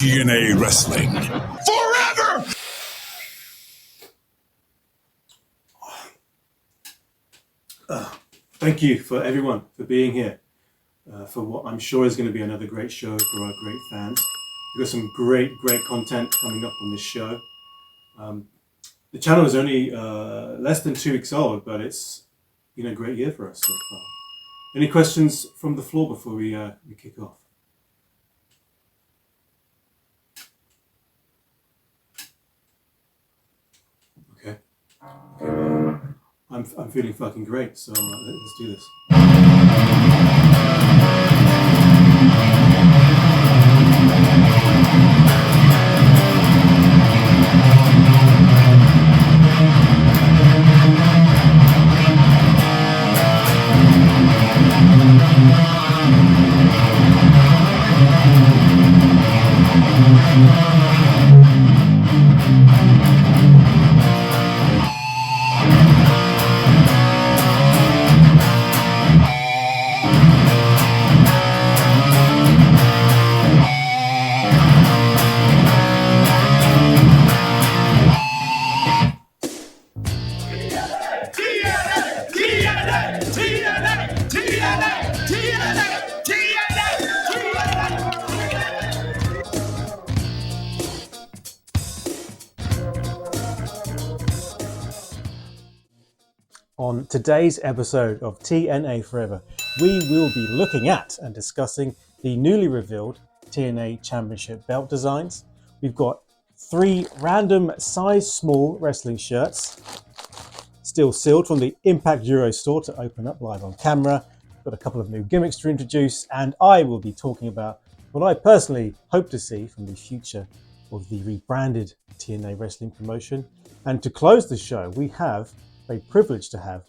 TNA Wrestling. Forever! Thank you for everyone for being here for what I'm sure is going to be another great show for our great fans. We've got some great content coming up on this show. The channel is only less than 2 weeks old, but it's been a great year for us so far. Any questions from the floor before we kick off? Okay. I'm feeling fucking great, so let's do this. On today's episode of TNA Forever, we will be looking at and discussing the newly revealed TNA Championship belt designs. We've got 3 random size small wrestling shirts, still sealed from the Impact Eurostore to open up live on camera. Got a couple of new gimmicks to introduce, and I will be talking about what I personally hope to see from the future of the rebranded TNA Wrestling promotion. And to close the show, we have a privilege to have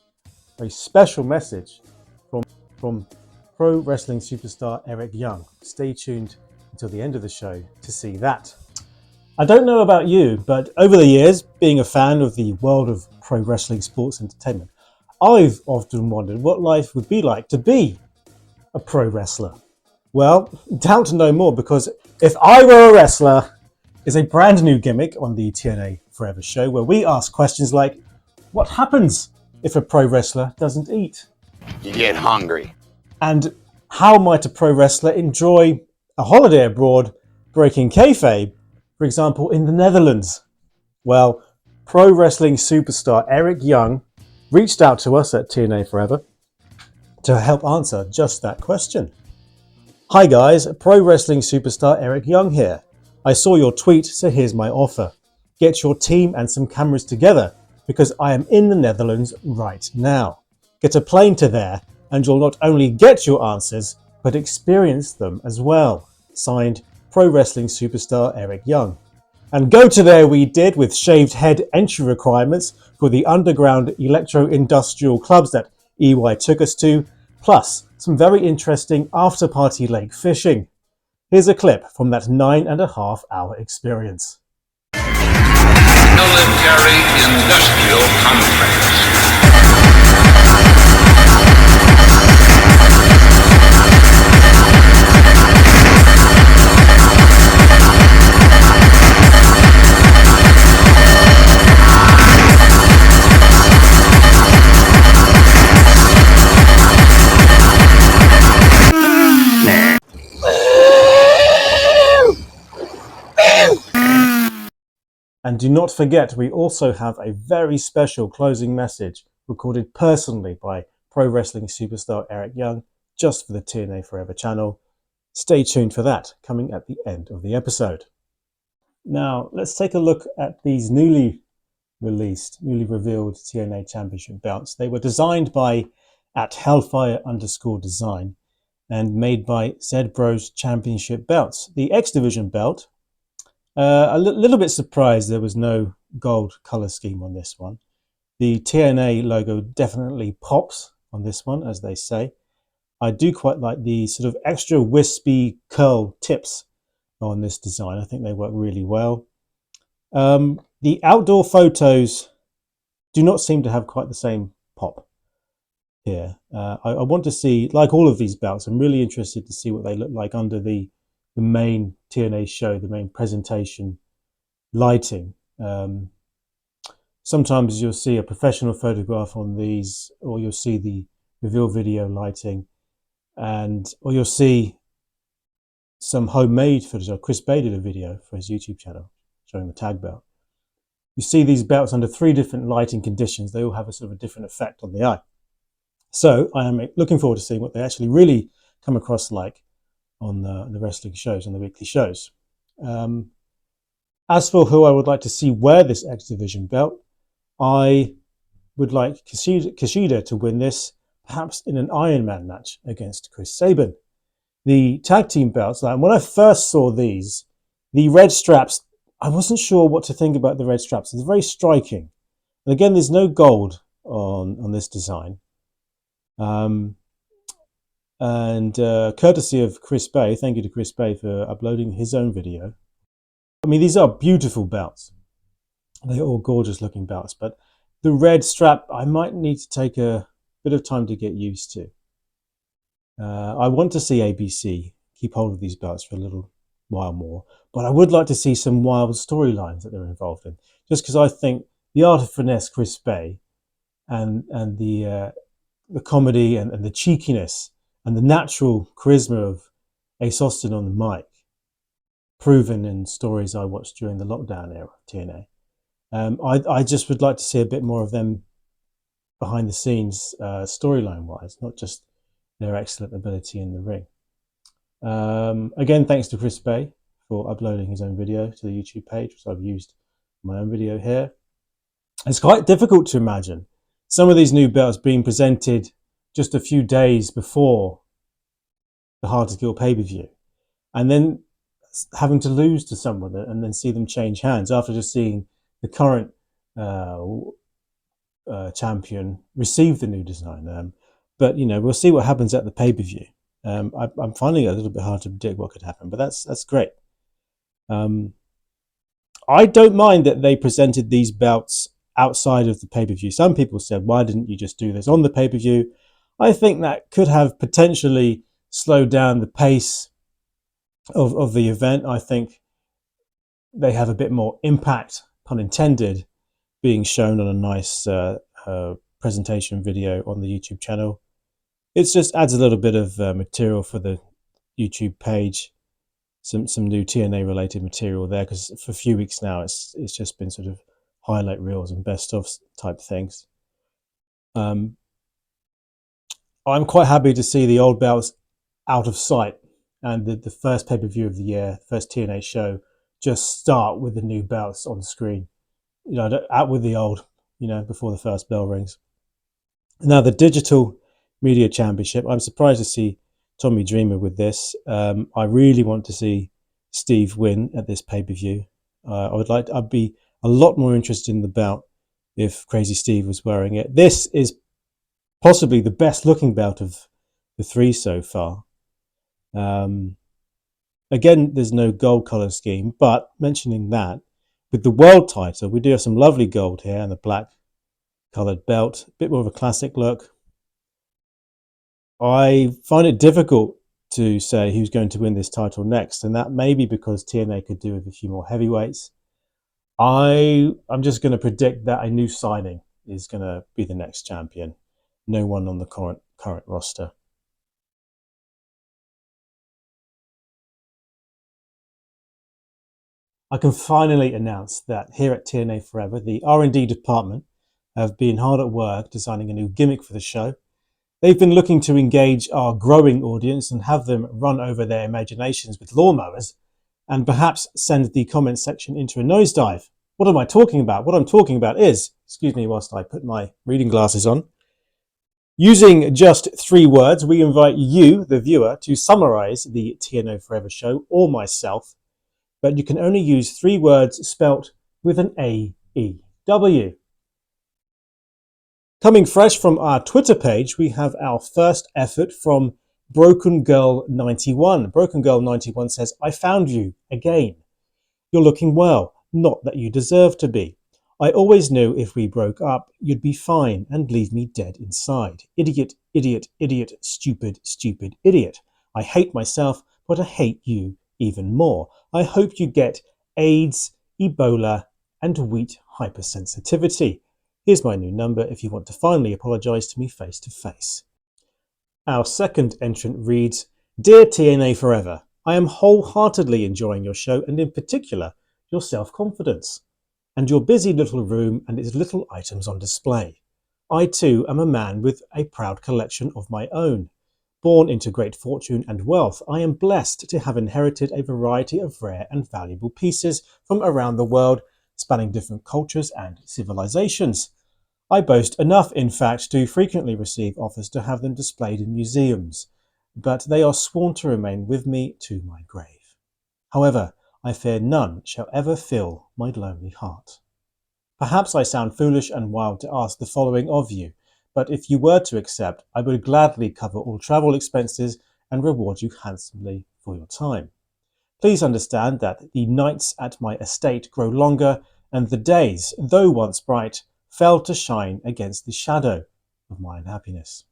a special message from pro wrestling superstar Eric Young. Stay tuned until the end of the show to see that. I don't know about you, but over the years, being a fan of the world of pro wrestling sports entertainment, I've often wondered what life would be like to be a pro wrestler. Well, doubt no more, because If I Were a Wrestler is a brand new gimmick on the TNA Forever show where we ask questions like, what happens if a pro wrestler doesn't eat? You get hungry. And how might a pro wrestler enjoy a holiday abroad, breaking kayfabe, for example, in the Netherlands? Well, pro wrestling superstar Eric Young reached out to us at TNA Forever to help answer just that question. Hi guys, pro wrestling superstar Eric Young here. I saw your tweet, so here's my offer. Get your team and some cameras together, because I am in the Netherlands right now. Get a plane to there, and you'll not only get your answers, but experience them as well. Signed, pro wrestling superstar Eric Young. And go to there we did, with shaved head entry requirements for the underground electro-industrial clubs that EY took us to, plus some very interesting after-party lake fishing. Here's a clip from that 9.5-hour experience. Military industrial complex. And do not forget, we also have a very special closing message recorded personally by pro wrestling superstar Eric Young, just for the TNA Forever channel. Stay tuned for that, coming at the end of the episode. Now, let's take a look at these newly revealed TNA Championship belts. They were designed by @Hellfire_design and made by Z-Bros Championship Belts. The X Division belt, a little bit surprised there was no gold color scheme on this one. The TNA logo definitely pops on this one, as they say. I do quite like the sort of extra wispy curl tips on this design. I think they work really well. The outdoor photos do not seem to have quite the same pop here. I want to see, like all of these belts, I'm really interested to see what they look like under the the main TNA show, the main presentation lighting. Sometimes you'll see a professional photograph on these, or you'll see the reveal video lighting, or you'll see some homemade footage. Chris Bay did a video for his YouTube channel showing the tag belt. You see these belts under 3 different lighting conditions. They all have a sort of a different effect on the eye. So I am looking forward to seeing what they actually really come across like on the wrestling shows, on the weekly shows. As for who I would like to see wear this X Division belt, I would like Kushida to win this, perhaps in an Iron Man match against Chris Sabin. The tag team belts, like when I first saw these, the red straps, I wasn't sure what to think about the red straps. It's very striking. And again, there's no gold on this design. Courtesy of Chris Bay, thank you to Chris Bay for uploading his own video. I mean, these are beautiful belts. They're all gorgeous looking belts, but the red strap, I might need to take a bit of time to get used to. I want to see ABC keep hold of these belts for a little while more, but I would like to see some wild storylines that they're involved in, just because I think the art of finesse Chris Bay and the comedy and the cheekiness and the natural charisma of Ace Austin on the mic, proven in stories I watched during the lockdown era of TNA. I just would like to see a bit more of them behind the scenes, storyline wise, not just their excellent ability in the ring. Again, thanks to Chris Bay for uploading his own video to the YouTube page, which I've used in my own video here. It's quite difficult to imagine some of these new belts being presented just a few days before the Hard to Kill pay-per-view, and then having to lose to someone and then see them change hands after just seeing the current champion receive the new design. But we'll see what happens at the pay-per-view. I'm finding it a little bit hard to predict what could happen, but that's great. I don't mind that they presented these belts outside of the pay-per-view. Some people said, why didn't you just do this on the pay-per-view? I think that could have potentially slowed down the pace of the event. I think they have a bit more impact, pun intended, being shown on a nice presentation video on the YouTube channel. It just adds a little bit of material for the YouTube page, some new TNA related material there, because for a few weeks now it's just been sort of highlight reels and best of type things. I'm quite happy to see the old belts out of sight, and the first pay-per-view of the year, first TNA show, just start with the new belts on the screen. Out with the old, before the first bell rings. Now the Digital Media Championship, I'm surprised to see Tommy Dreamer with this. I really want to see Steve win at this pay-per-view. I'd be a lot more interested in the belt if Crazy Steve was wearing it. This is possibly the best looking belt of the 3 so far. Again, there's no gold color scheme, but mentioning that, with the world title, we do have some lovely gold here and the black colored belt, a bit more of a classic look. I find it difficult to say who's going to win this title next, and that may be because TNA could do with a few more heavyweights. I'm just going to predict that a new signing is going to be the next champion. No one on the current roster. I can finally announce that here at TNA Forever, the R&D department have been hard at work designing a new gimmick for the show. They've been looking to engage our growing audience and have them run over their imaginations with lawnmowers and perhaps send the comment section into a nosedive. What am I talking about? What I'm talking about is, excuse me whilst I put my reading glasses on, using just 3 words, we invite you, the viewer, to summarize the TNA Forever show, or myself, but you can only use 3 words spelt with an A.E.W. Coming fresh from our Twitter page, we have our first effort from Broken Girl 91. Broken Girl 91 says, I found you again. You're looking well, not that you deserve to be. I always knew if we broke up, you'd be fine and leave me dead inside. Idiot, idiot, idiot, stupid, stupid, idiot. I hate myself, but I hate you even more. I hope you get AIDS, Ebola, and wheat hypersensitivity. Here's my new number if you want to finally apologise to me face to face. Our second entrant reads, Dear TNA Forever, I am wholeheartedly enjoying your show and in particular your self-confidence and your busy little room and its little items on display. I too am a man with a proud collection of my own. Born into great fortune and wealth, I am blessed to have inherited a variety of rare and valuable pieces from around the world, spanning different cultures and civilizations. I boast enough, in fact, to frequently receive offers to have them displayed in museums, but they are sworn to remain with me to my grave. However, I fear none shall ever fill my lonely heart. Perhaps I sound foolish and wild to ask the following of you, but if you were to accept, I would gladly cover all travel expenses and reward you handsomely for your time. Please understand that the nights at my estate grow longer, and the days, though once bright, fell to shine against the shadow of my unhappiness.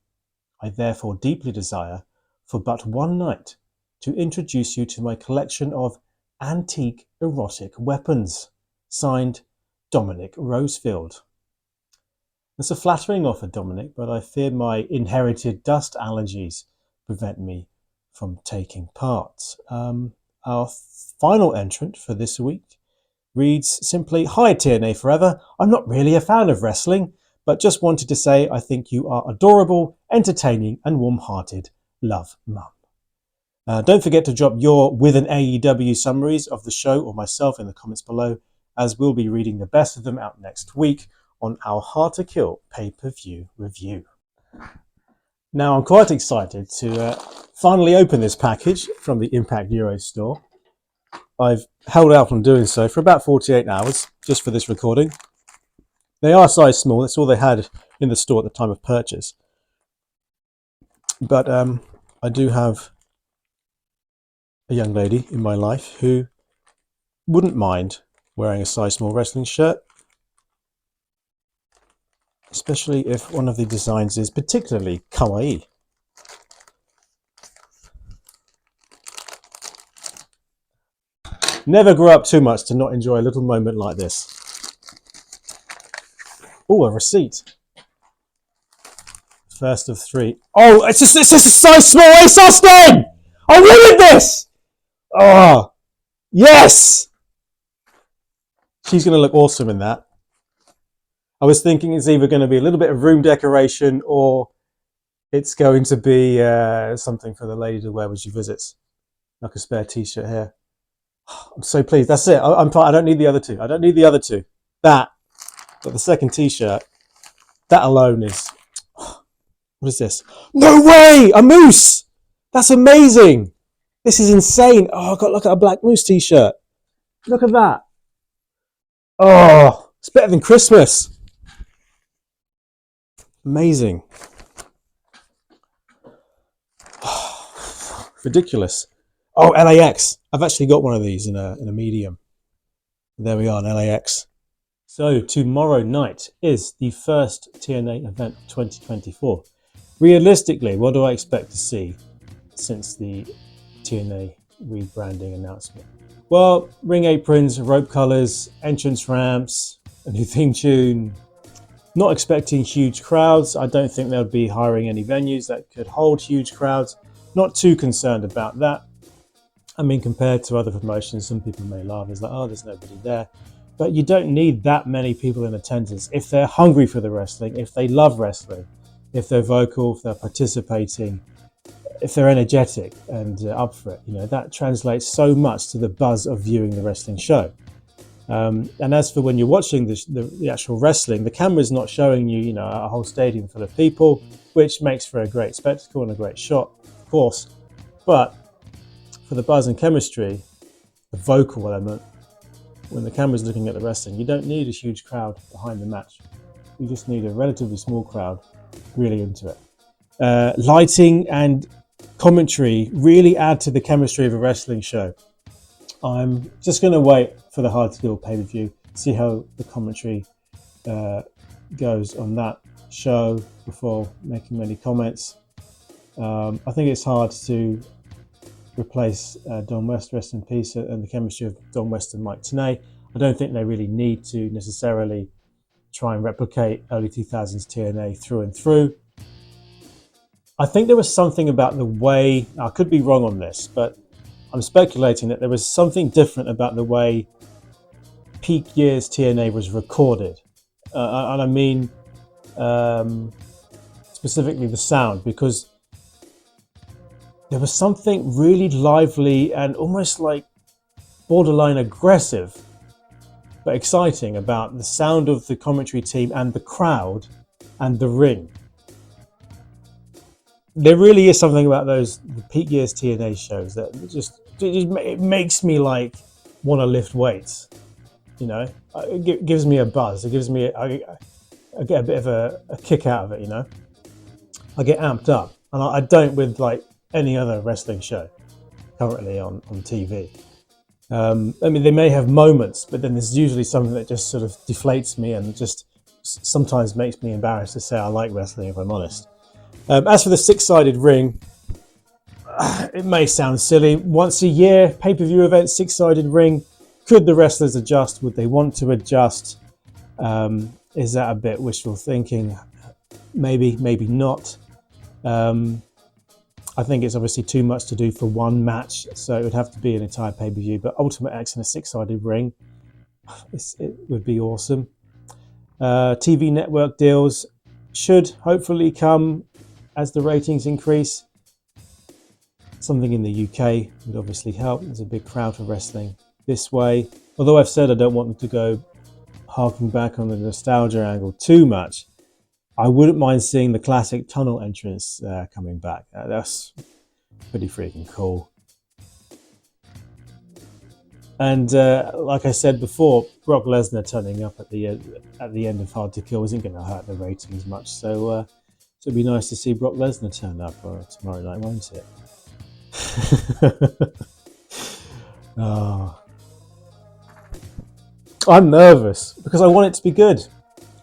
I therefore deeply desire, for but one night, to introduce you to my collection of antique erotic weapons. Signed, Dominic Rosefield. It's a flattering offer, Dominic, but I fear my inherited dust allergies prevent me from taking part. Our final entrant for this week reads simply, Hi TNA Forever, I'm not really a fan of wrestling, but just wanted to say I think you are adorable, entertaining and warm-hearted. Love, Mum. Don't forget to drop your with an A.E.W. summaries of the show or myself in the comments below, as we'll be reading the best of them out next week on our Hard to Kill pay-per-view review. Now I'm quite excited to finally open this package from the Impact Eurostore. I've held out on doing so for about 48 hours just for this recording. They are size small, that's all they had in the store at the time of purchase. But I do have a young lady in my life who wouldn't mind wearing a size small wrestling shirt, especially if one of the designs is particularly kawaii. Never grow up too much to not enjoy a little moment like this. Oh, a receipt. First of three. Oh, it's just a size small Ace Austin! I wanted this! Oh, yes! She's going to look awesome in that. I was thinking it's either going to be a little bit of room decoration or it's going to be something for the lady to wear when she visits. Like a spare t-shirt here. I'm so pleased. That's it. I'm fine. I don't need the other two. I don't need the other two. That, but the second t-shirt, that alone is... What is this? No way! A moose! That's amazing! This is insane. Oh, I've got to look at a black moose t-shirt. Look at that. Oh, it's better than Christmas. Amazing. Ridiculous. Oh, LAX. I've actually got one of these in a medium. There we are, an LAX. So tomorrow night is the first TNA event of 2024. Realistically, what do I expect to see since the TNA rebranding announcement? Well, ring aprons, rope colours, entrance ramps, a new theme tune. Not expecting huge crowds. I don't think they'll be hiring any venues that could hold huge crowds. Not too concerned about that. I mean, compared to other promotions, some people may laugh. It's like, oh, there's nobody there. But you don't need that many people in attendance if they're hungry for the wrestling, if they love wrestling, if they're vocal, if they're participating, if they're energetic and up for it. You know, that translates so much to the buzz of viewing the wrestling show. And as for when you're watching the actual wrestling, the camera's not showing you, a whole stadium full of people, which makes for a great spectacle and a great shot, of course. But for the buzz and chemistry, the vocal element, when the camera's looking at the wrestling, you don't need a huge crowd behind the match. You just need a relatively small crowd really into it. Lighting and commentary really add to the chemistry of a wrestling show. I'm just going to wait for the Hard to Kill pay-per-view, see how the commentary goes on that show before making many comments. I think it's hard to replace Don West, rest in peace, and the chemistry of Don West and Mike Tenay. I don't think they really need to necessarily try and replicate early 2000s TNA through and through. I think there was something about the way, I could be wrong on this, but I'm speculating that there was something different about the way peak years TNA was recorded. And I mean specifically the sound, because there was something really lively and almost like borderline aggressive but exciting about the sound of the commentary team and the crowd and the ring. There really is something about the peak years TNA shows that it makes me like want to lift weights. You know, it gives me a buzz. It gives me I get a bit of a kick out of it. You know, I get amped up, and I don't with like any other wrestling show currently on TV. I mean, they may have moments, but then there's usually something that just sort of deflates me and just sometimes makes me embarrassed to say I like wrestling, if I'm honest. As for the six-sided ring, it may sound silly. Once a year, pay-per-view event, six-sided ring. Could the wrestlers adjust? Would they want to adjust? Is that a bit wishful thinking? Maybe, maybe not. I think it's obviously too much to do for one match, so it would have to be an entire pay-per-view. But Ultimate X in a six-sided ring, it would be awesome. TV network deals should hopefully come as the ratings increase. Something in the UK would obviously help. There's a big crowd for wrestling this way. Although I've said I don't want them to go harking back on the nostalgia angle too much, I wouldn't mind seeing the classic tunnel entrance coming back. That's pretty freaking cool. And like I said before, Brock Lesnar turning up at the end of Hard to Kill isn't going to hurt the ratings much. So it'd be nice to see Brock Lesnar turn up tomorrow night, won't it? Oh. I'm nervous because I want it to be good.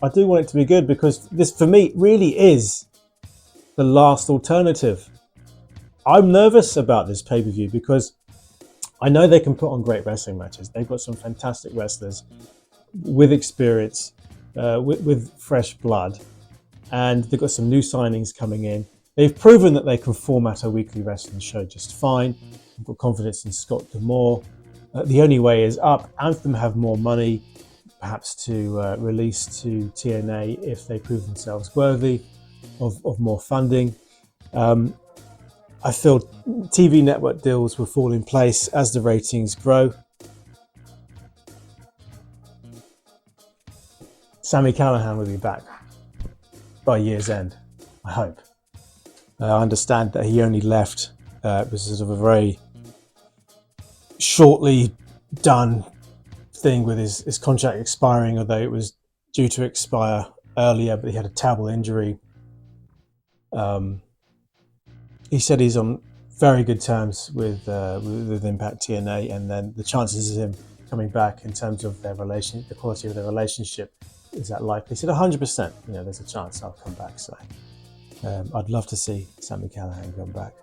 I do want it to be good because this, for me, really is the last alternative. I'm nervous about this pay-per-view because I know they can put on great wrestling matches. They've got some fantastic wrestlers with experience, with fresh blood, and they've got some new signings coming in. They've proven that they can format a weekly wrestling show just fine. I've got confidence in Scott D'Amore. The only way is up. Anthem have more money, perhaps to release to TNA if they prove themselves worthy of more funding. I feel TV network deals will fall in place as the ratings grow. Sami Callihan will be back by year's end, I hope. I understand that he only left. It was sort of a very shortly done thing with his contract expiring, although it was due to expire earlier, but he had a terrible injury. He said he's on very good terms with Impact TNA, and then the chances of him coming back in terms of their the quality of their relationship, is that likely? He said 100%. You know, there's a chance I'll come back. So I'd love to see Sami Callihan come back.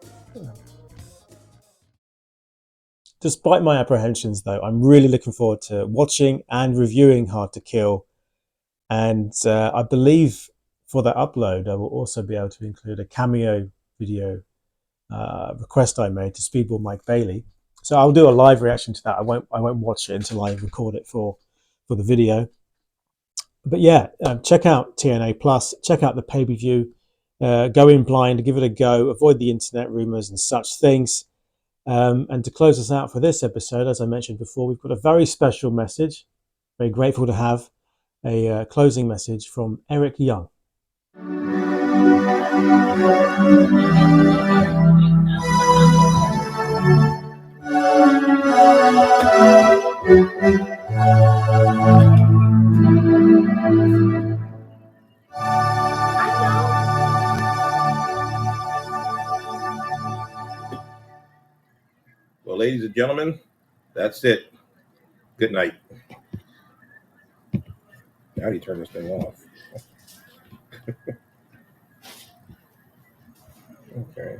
Despite my apprehensions, though, I'm really looking forward to watching and reviewing Hard to Kill. And I believe for that upload, I will also be able to include a cameo video request I made to Speedball Mike Bailey. So I'll do a live reaction to that. I won't watch it until I record it for the video. But yeah, check out TNA Plus. Check out the pay-per-view. Go in blind, give it a go. Avoid the internet rumors and such things. And to close us out for this episode, as I mentioned before, we've got a very special message. Very grateful to have a closing message from Eric Young. Well, ladies and gentlemen, that's it. Good night. How do you turn this thing off? Okay.